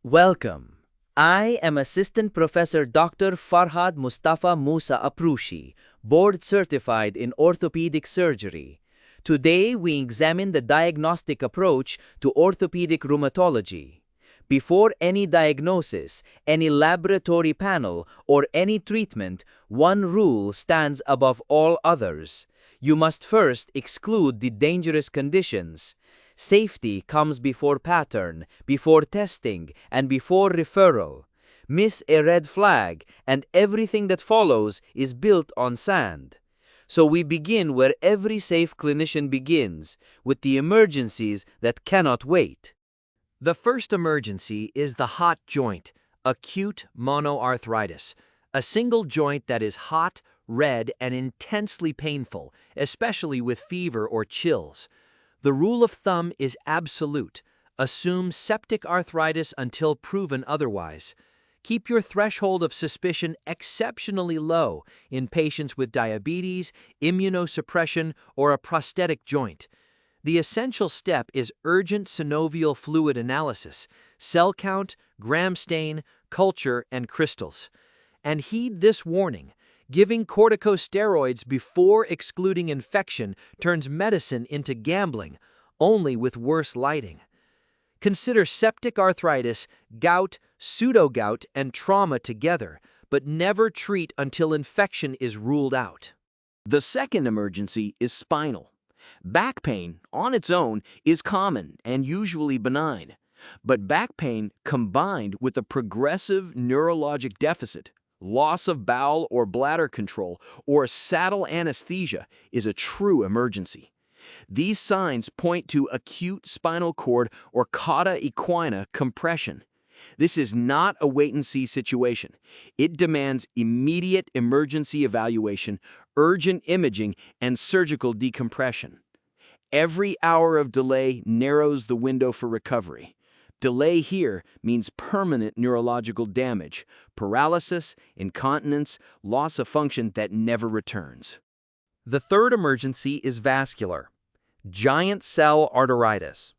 Welcome. I am Assistant Professor Dr. Farhad Mustafa Musa Aprushi, board certified in orthopedic surgery. Today we examine the diagnostic approach to orthopedic rheumatology. Before any diagnosis, any laboratory panel, or any treatment, one rule stands above all others. You must first exclude the dangerous conditions. Safety comes before pattern, before testing, and before referral. Miss a red flag, and everything that follows is built on sand. So we begin where every safe clinician begins, with the emergencies that cannot wait. The first emergency is the hot joint, acute monoarthritis, a single joint that is hot, red, and intensely painful, especially with fever or chills. The rule of thumb is absolute. Assume septic arthritis until proven otherwise. Keep your threshold of suspicion exceptionally low in patients with diabetes, immunosuppression, or a prosthetic joint. The essential step is urgent synovial fluid analysis, cell count, gram stain, culture, and crystals. And heed this warning. Giving corticosteroids before excluding infection turns medicine into gambling, only with worse lighting. Consider septic arthritis, gout, pseudogout, and trauma together, but never treat until infection is ruled out. The second emergency is spinal. Back pain, on its own, is common and usually benign. But back pain combined with a progressive neurologic deficit, loss of bowel or bladder control, or saddle anesthesia is a true emergency. These signs point to acute spinal cord or cauda equina compression. This is not a wait-and-see situation. It demands immediate emergency evaluation, urgent imaging, and surgical decompression. Every hour of delay narrows the window for recovery. Delay here means permanent neurological damage, paralysis, incontinence, loss of function that never returns. The third emergency is vascular, giant cell arteritis.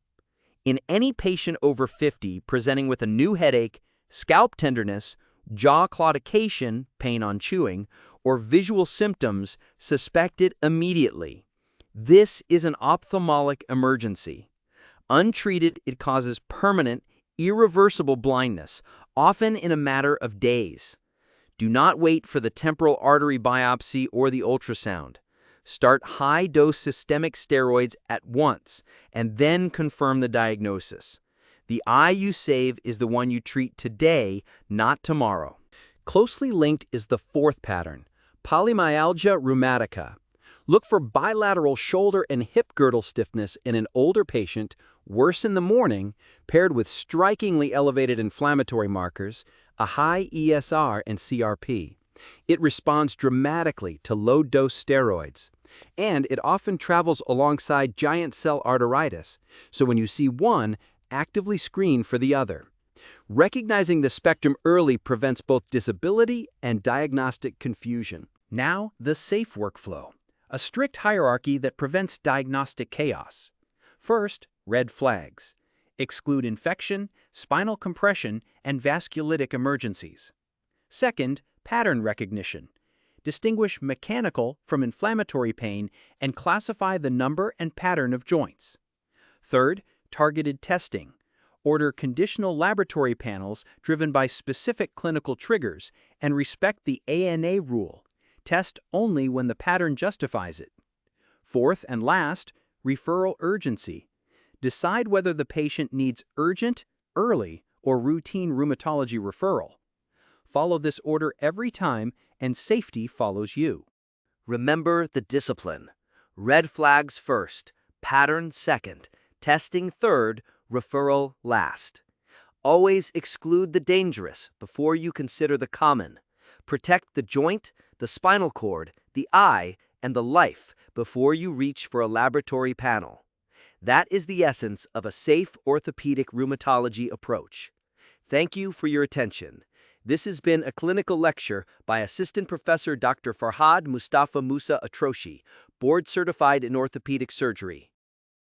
In any patient over 50 presenting with a new headache, scalp tenderness, jaw claudication, pain on chewing, or visual symptoms, suspect it immediately. This is an ophthalmic emergency. Untreated, it causes permanent, irreversible blindness, often in a matter of days. Do not wait for the temporal artery biopsy or the ultrasound. Start high-dose systemic steroids at once, and then confirm the diagnosis. The eye you save is the one you treat today, not tomorrow. Closely linked is the fourth pattern, polymyalgia rheumatica. Look for bilateral shoulder and hip girdle stiffness in an older patient, worse in the morning, paired with strikingly elevated inflammatory markers, a high ESR and CRP. It responds dramatically to low-dose steroids, and it often travels alongside giant cell arteritis, so when you see one, actively screen for the other. Recognizing the spectrum early prevents both disability and diagnostic confusion. Now, the safe workflow, a strict hierarchy that prevents diagnostic chaos. First, red flags. Exclude infection, spinal compression, and vasculitic emergencies. Second, pattern recognition. Distinguish mechanical from inflammatory pain and classify the number and pattern of joints. Third, targeted testing. Order conditional laboratory panels driven by specific clinical triggers and respect the ANA rule. Test only when the pattern justifies it. Fourth and last, referral urgency. Decide whether the patient needs urgent, early, or routine rheumatology referral. Follow this order every time, and safety follows you. Remember the discipline. Red flags first, pattern second, testing third, referral last. Always exclude the dangerous before you consider the common. Protect the joint, the spinal cord, the eye, and the life before you reach for a laboratory panel. That is the essence of a safe orthopedic rheumatology approach. Thank you for your attention. This has been a clinical lecture by Assistant Professor Dr. Farhad Mustafa Musa Atroshi, board certified in orthopedic surgery.